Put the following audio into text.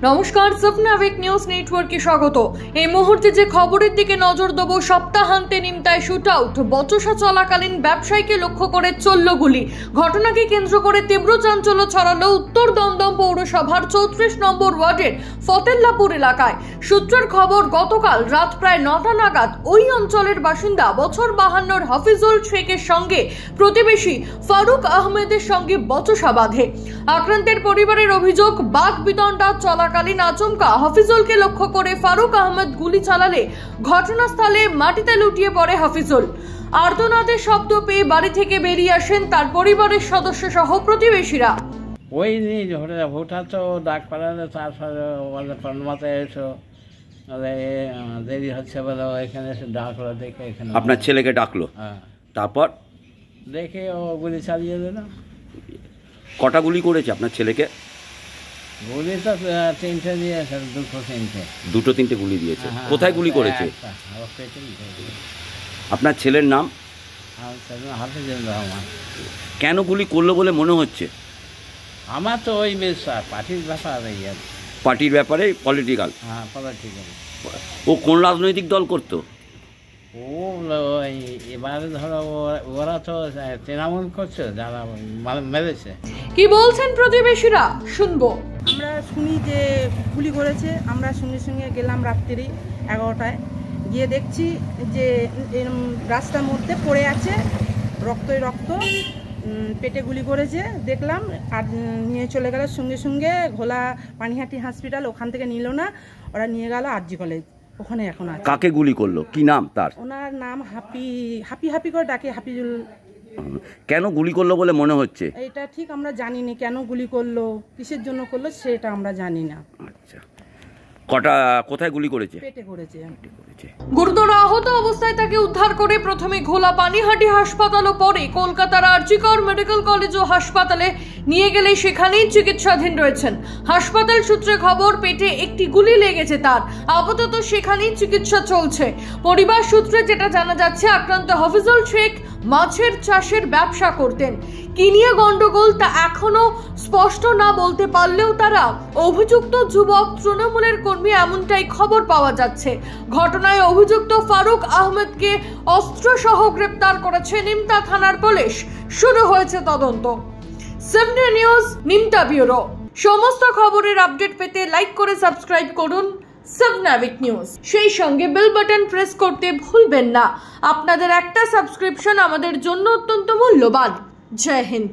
নমস্কার, সফনাভিক নিউজ নেটওয়ার্কে স্বাগত। এই মুহূর্তে যে খবরের দিকে নজর দেব, সপ্তাহান্তে নিমতায় শুট আউট, বচসা চলাকালীন ব্যবসায়ীকে লক্ষ্য করে চলল গুলি। ঘটনাকে কেন্দ্র করে তীব্র চাঞ্চল্য ছড়ালো উত্তর দমদম পৌরসভার 34 নম্বর ওয়ার্ডের ফতেল্লাপুর এলাকায়। সূত্রের খবর, গতকাল রাত প্রায় 9টা নাগাদ ওই অঞ্চলের বাসিন্দা বছর 52 হাফিজুল শেখের সঙ্গে প্রতিবেশী ফারুক আহমেদের সঙ্গে বচসা বাঁধে। আক্রান্তের পরিবারের অভিযোগ, বাক বিতণ্ডা চলাকালীন আচমকা হাফিজুলকে লক্ষ্য করে ফারুক আহমেদ গুলি চালালে ঘটনাস্থলে মাটিতে লুটিয়ে পড়ে হাফিজুল। আর্তনাদের শব্দ পেয়ে বাড়ি থেকে বেরিয়ে আসেন তার পরিবারের সদস্য সহ প্রতিবেশীরা। ওই হঠাৎ তো ডাক পালালে, তারপরে মাথায় এসো দেরি হচ্ছে বলে এখানে এসে ডাকলো, দেখে এখানে আপনার ছেলেকে ডাকলো। হ্যাঁ, তারপর দেখে ও গুলি চালিয়ে দিল। কটা গুলি করেছে আপনার ছেলেকে? গুলি তো 3টে দিয়েছে, 2-3টে গুলি দিয়েছে। কোথায় গুলি করেছে? আপনার ছেলের নাম? হাফিজুর রহমান। কেন গুলি করলো বলে মনে হচ্ছে? আমার তো ওই বিশ্বাস পার্টির ব্যাপার, পার্টির ব্যাপারে, পলিটিক্যাল। হ্যাঁ, পলিটিক্যাল। ও কোন রাজনৈতিক দল করতো? ও এবারে ধরো ওরা তো তৃণমূল করছে, যারা মেরেছে। কি বলছেন প্রতিবেশীরা শুনবো। আমরা শুনি যে গুলি করেছে, আমরা সঙ্গে সঙ্গে গেলাম রাত্রি 11টায়, গিয়ে দেখছি যে রাস্তার মধ্যে পড়ে আছে, রক্তই রক্ত, পেটে গুলি করেছে দেখলাম। আর নিয়ে চলে গেল সঙ্গে সঙ্গে ঘোলা পানিহাটি হসপিটাল, ওখান থেকে নিল না, ওরা নিয়ে গেল আরজি কলেজ, ওখানে এখন আছে। কাকে গুলি করলো, কি নাম তার? ওনার নাম হাপি করে ডাকে, হাফিজুল। কেন গুলি করলো বলে মনে হচ্ছে? এটা ঠিক আমরা জানি না কেন গুলি করলো, কিসের জন্য করলো সেটা আমরা জানি না। আচ্ছা, কোথায় গুলি করেছে? পেটে করেছে। গুরুতর আহত অবস্থায় তাকে উদ্ধার করে প্রথমে ঘোলা পানিহাটি হাসপাতাল ও পরে কলকাতার আরজিকর মেডিকেল কলেজ ও হাসপাতালে নিয়ে গেলে সেখানেই চিকিৎসাধীন রয়েছেন। হাসপাতাল সূত্রে খবর, পেটে একটি গুলি লেগেছে তার, আপাতত সেখানেই চিকিৎসা চলছে। পরিবার সূত্রে যেটা জানা যাচ্ছে, আক্রান্ত হাফিজুল শেখ মাছের চাষের ব্যবসা করতেন। কি নিয়ে গন্ডগোল তা এখনো স্পষ্ট না বলতে পারলেও তারা অভিযুক্ত যুবক তৃণমূলের কর্মী, এমনটাই খবর পাওয়া যাচ্ছে। ঘটনায় অভিযুক্ত ফারুক আহমেদকে অস্ত্রসহ গ্রেপ্তার করেছে নিমতা থানার পুলিশ। শুরু হয়েছে তদন্ত। Seven news Nimta bureau. সমস্ত খবরের আপডেট পেতে লাইক করে সাবস্ক্রাইব করুন সফনাভিক নিউজ। সেই সঙ্গে বেল বাটন প্রেস করতে ভুলবেন না। আপনাদের একটা সাবস্ক্রিপশন আমাদের জন্য অত্যন্ত মূল্যবান। জয় হিন্দ।